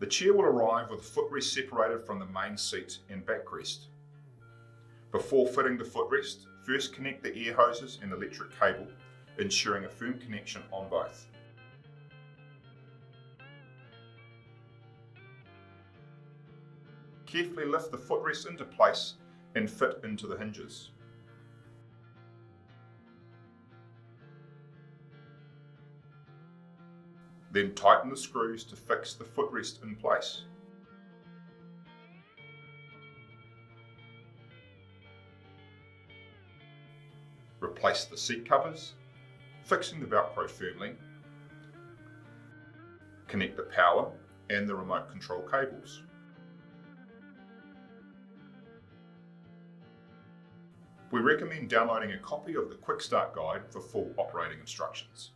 The chair will arrive with the footrest separated from the main seat and backrest. Before fitting the footrest, first connect the air hoses and electric cable, ensuring a firm connection on both. Carefully lift the footrest into place and fit into the hinges. Then tighten the screws to fix the footrest in place. Replace the seat covers, fixing the velcro firmly. Connect the power and the remote control cables. We recommend downloading a copy of the Quick Start Guide for full operating instructions.